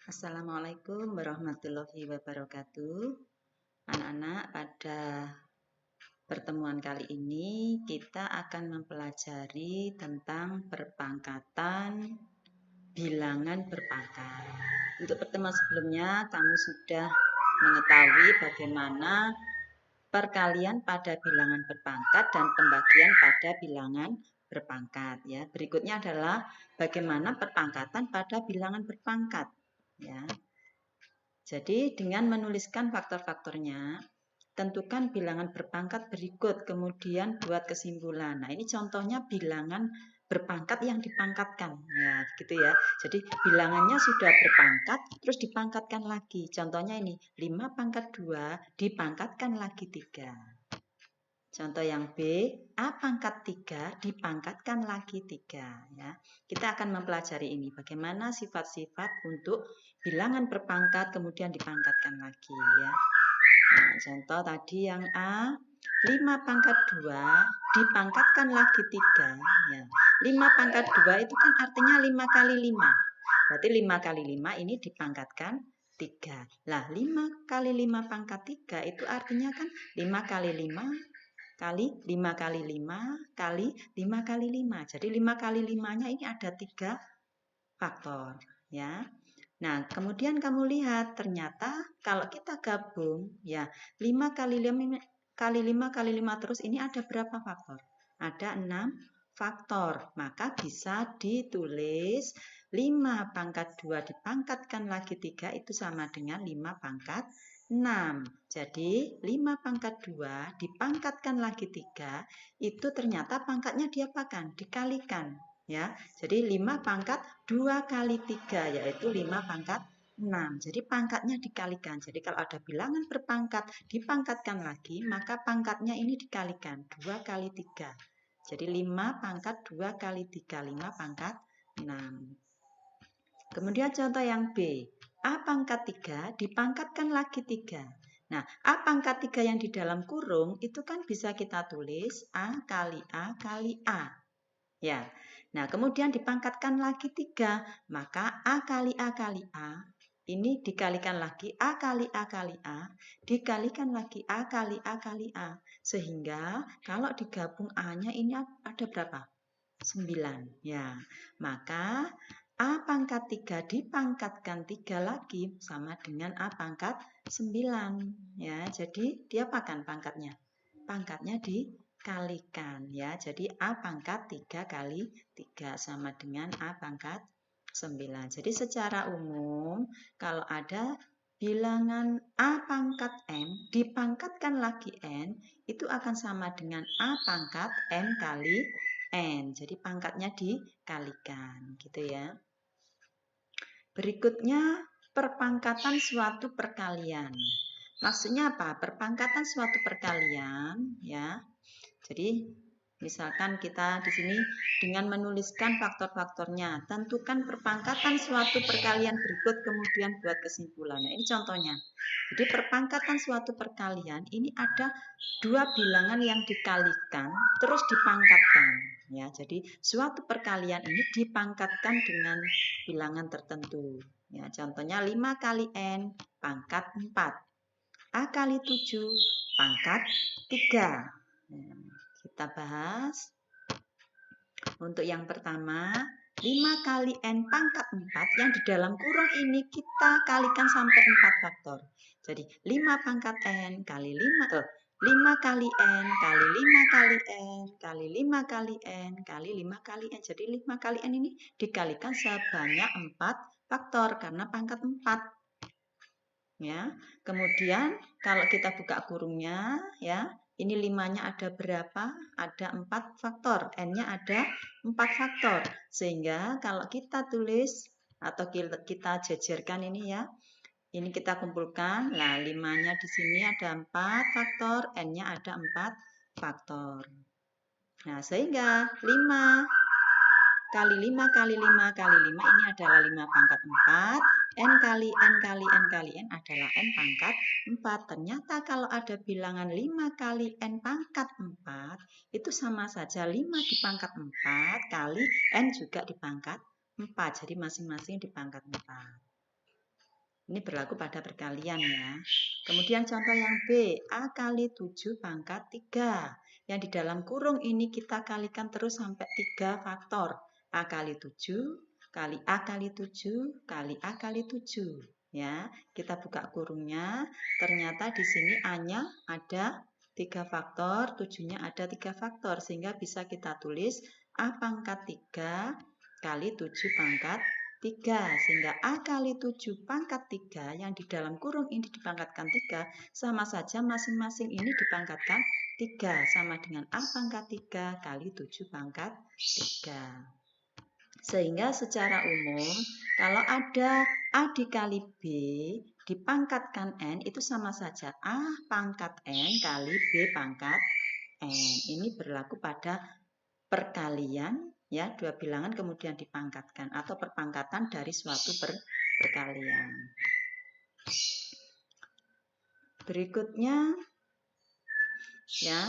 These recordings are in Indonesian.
Assalamualaikum warahmatullahi wabarakatuh. Anak-anak, pada pertemuan kali ini kita akan mempelajari tentang perpangkatan bilangan berpangkat. Untuk pertemuan sebelumnya kamu sudah mengetahui bagaimana perkalian pada bilangan berpangkat dan pembagian pada bilangan berpangkat ya. Berikutnya adalah bagaimana perpangkatan pada bilangan berpangkat ya. Jadi dengan menuliskan faktor-faktornya, tentukan bilangan berpangkat berikut, kemudian buat kesimpulan. Nah, ini contohnya bilangan berpangkat yang dipangkatkan. Ya, gitu ya. Jadi bilangannya sudah berpangkat, terus dipangkatkan lagi. Contohnya ini, 5 pangkat 2 dipangkatkan lagi 3. Contoh yang B, A pangkat 3 dipangkatkan lagi 3. Ya. Kita akan mempelajari ini, bagaimana sifat-sifat untuk bilangan berpangkat kemudian dipangkatkan lagi. Ya. Nah, contoh tadi yang A, 5 pangkat 2 dipangkatkan lagi 3. Ya. 5 pangkat 2 itu kan artinya 5 kali 5. Berarti 5 kali 5 ini dipangkatkan 3. Lah, 5 kali 5 pangkat 3 itu artinya kan 5 kali 5 kali 5 kali 5 kali 5 kali 5. Jadi 5 kali 5-nya ini ada 3 faktor. Ya. Nah, kemudian kamu lihat ternyata kalau kita gabung ya 5 kali 5 kali 5 kali 5 terus ini ada berapa faktor? Ada 6 faktor. Maka bisa ditulis 5 pangkat 2 dipangkatkan lagi 3 itu sama dengan 5 pangkat 6. Jadi 5 pangkat 2 dipangkatkan lagi 3 itu ternyata pangkatnya diapakan? Dikalikan. Ya, jadi 5 pangkat 2 kali 3 yaitu 5 pangkat 6. Jadi pangkatnya dikalikan. Jadi kalau ada bilangan berpangkat dipangkatkan lagi, maka pangkatnya ini dikalikan 2 kali 3. Jadi 5 pangkat 2 kali 3, 5 pangkat 6. Kemudian contoh yang B, A pangkat 3 dipangkatkan lagi 3. Nah, A pangkat 3 yang di dalam kurung itu kan bisa kita tulis A kali A kali A. Ya, nah kemudian dipangkatkan lagi 3, maka A kali A kali A, ini dikalikan lagi A kali A kali A, dikalikan lagi A kali A kali A. Sehingga kalau digabung A-nya ini ada berapa? 9. Ya, maka A pangkat 3 dipangkatkan 3 lagi sama dengan A pangkat 9. Ya, jadi diapakan pangkatnya? Pangkatnya dikalikan ya. Jadi A pangkat 3 kali 3 sama dengan A pangkat 9. Jadi secara umum kalau ada bilangan A pangkat N dipangkatkan lagi N itu akan sama dengan A pangkat N kali N. Jadi pangkatnya dikalikan gitu ya. Berikutnya perpangkatan suatu perkalian. Maksudnya apa? Perpangkatan suatu perkalian ya. Jadi misalkan kita di sini dengan menuliskan faktor-faktornya, tentukan perpangkatan suatu perkalian berikut kemudian buat kesimpulan. Nah, ini contohnya. Jadi perpangkatan suatu perkalian ini ada dua bilangan yang dikalikan terus dipangkatkan ya. Jadi suatu perkalian ini dipangkatkan dengan bilangan tertentu. Ya, contohnya 5 kali N pangkat 4. A kali 7 pangkat 3. Kita bahas. Untuk yang pertama, 5 kali N pangkat 4 yang di dalam kurung ini kita kalikan sampai 4 faktor. Jadi 5 pangkat N kali 5 kali N kali 5 kali N kali 5 kali N kali 5 kali N. Jadi 5 kali N ini dikalikan sebanyak 4 faktor karena pangkat 4. Ya. Kemudian kalau kita buka kurungnya ya, ini 5-nya ada berapa? Ada 4 faktor. N-nya ada 4 faktor. Sehingga kalau kita tulis atau kita jejerkan ini ya. Ini kita kumpulkan. Nah, 5-nya di sini ada 4 faktor, N-nya ada 4 faktor. Nah, sehingga 5 kali 5 kali 5 kali 5 ini adalah 5 pangkat 4. N kali N kali N kali N adalah N pangkat 4. Ternyata kalau ada bilangan 5 kali N pangkat 4, itu sama saja 5 dipangkat 4 kali N juga dipangkat 4. Jadi masing-masing dipangkat 4. Ini berlaku pada perkalian ya. Kemudian contoh yang B, A kali 7 pangkat 3. Yang di dalam kurung ini kita kalikan terus sampai 3 faktor. A kali 7 kali A kali 7 kali A kali 7. Ya, kita buka kurungnya. Ternyata di sini A-nya ada 3 faktor, 7-nya ada 3 faktor. Sehingga bisa kita tulis A pangkat 3 kali 7 pangkat 3. Sehingga A kali 7 pangkat 3 yang di dalam kurung ini dipangkatkan 3, sama saja masing-masing ini dipangkatkan 3. Sama dengan A pangkat 3 kali 7 pangkat 3. Sehingga secara umum, kalau ada A dikali B dipangkatkan N, itu sama saja A pangkat N kali B pangkat N. Ini berlaku pada perkalian, ya, dua bilangan kemudian dipangkatkan atau perpangkatan dari suatu perkalian. Berikutnya, ya,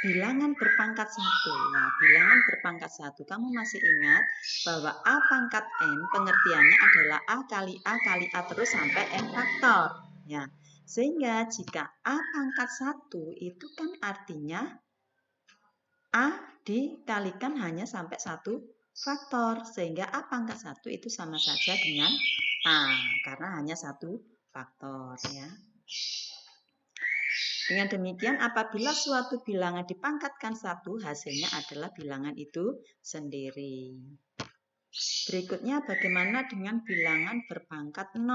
bilangan berpangkat 1. Nah, bilangan berpangkat 1, kamu masih ingat bahwa A pangkat N pengertiannya adalah A kali A kali A terus sampai N faktor. Ya, sehingga jika A pangkat 1 itu kan artinya A dikalikan hanya sampai 1 faktor. Sehingga A pangkat 1 itu sama saja dengan A. Karena hanya 1 faktor. Ya. Dengan demikian, apabila suatu bilangan dipangkatkan 1, hasilnya adalah bilangan itu sendiri. Berikutnya, bagaimana dengan bilangan berpangkat 0?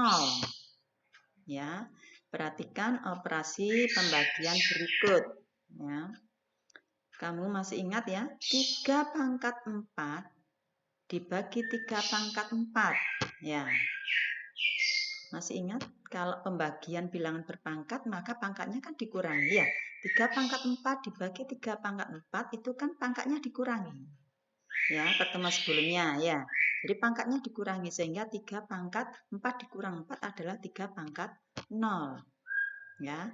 Ya, perhatikan operasi pembagian berikut. Ya. Kamu masih ingat ya? 3 pangkat 4 dibagi 3 pangkat 4. Ya. Masih ingat? Kalau pembagian bilangan berpangkat, maka pangkatnya kan dikurangi ya. 3 pangkat 4 dibagi 3 pangkat 4 itu kan pangkatnya dikurangi. Ya, pertemuan sebelumnya ya. Jadi pangkatnya dikurangi sehingga 3 pangkat 4 dikurang 4 adalah 3 pangkat 0. Ya.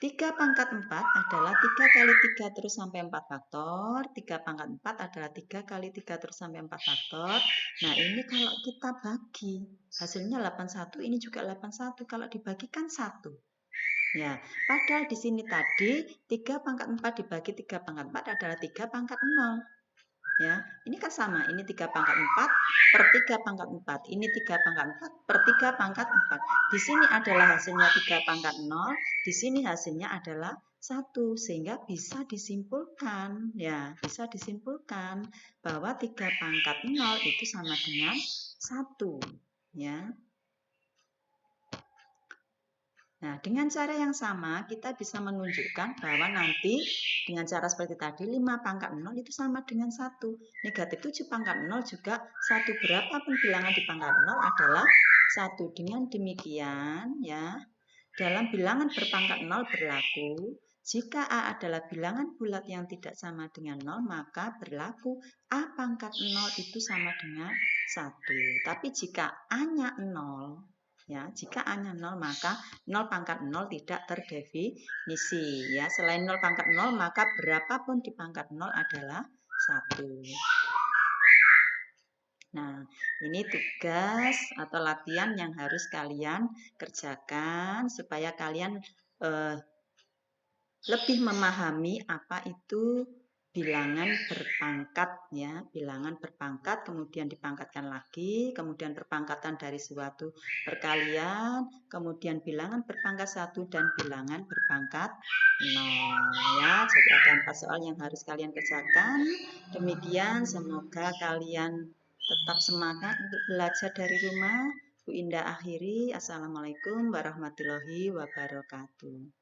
3 pangkat 4 adalah 3 kali 3 terus sampai 4 faktor. 3 pangkat 4 adalah 3 kali 3 terus sampai 4 faktor. Nah, ini kalau kita bagi, hasilnya 81, ini juga 81. Kalau dibagikan 1. Ya, padahal di sini tadi 3 pangkat 4 dibagi 3 pangkat 4 adalah 3 pangkat 0. Ya, ini kan sama, ini 3 pangkat 4 per 3 pangkat 4. Ini 3 pangkat 4 per 3 pangkat 4. Di sini adalah hasilnya 3 pangkat 0, di sini hasilnya adalah 1. Sehingga bisa disimpulkan, ya, bisa disimpulkan bahwa 3 pangkat 0 itu sama dengan 1. Ya. Nah, dengan cara yang sama, kita bisa menunjukkan bahwa nanti dengan cara seperti tadi, 5 pangkat 0 itu sama dengan 1. Negatif 7 pangkat 0 juga 1. Berapapun bilangan di pangkat 0 adalah 1. Dengan demikian, ya, dalam bilangan berpangkat 0 berlaku, jika A adalah bilangan bulat yang tidak sama dengan 0, maka berlaku A pangkat 0 itu sama dengan 1. Tapi jika A-nya 0, ya, jika A-nya 0, maka 0 pangkat 0 tidak terdefinisi. Ya, selain 0 pangkat 0, maka berapapun di pangkat 0 adalah 1. Nah, ini tugas atau latihan yang harus kalian kerjakan supaya kalian lebih memahami apa itu bilangan berpangkat, ya, bilangan berpangkat kemudian dipangkatkan lagi, kemudian perpangkatan dari suatu perkalian, kemudian bilangan berpangkat 1 dan bilangan berpangkat 0, ya. Jadi ada 4 soal yang harus kalian kerjakan. Demikian, semoga kalian tetap semangat untuk belajar dari rumah. Bu Indah akhiri. Assalamualaikum warahmatullahi wabarakatuh.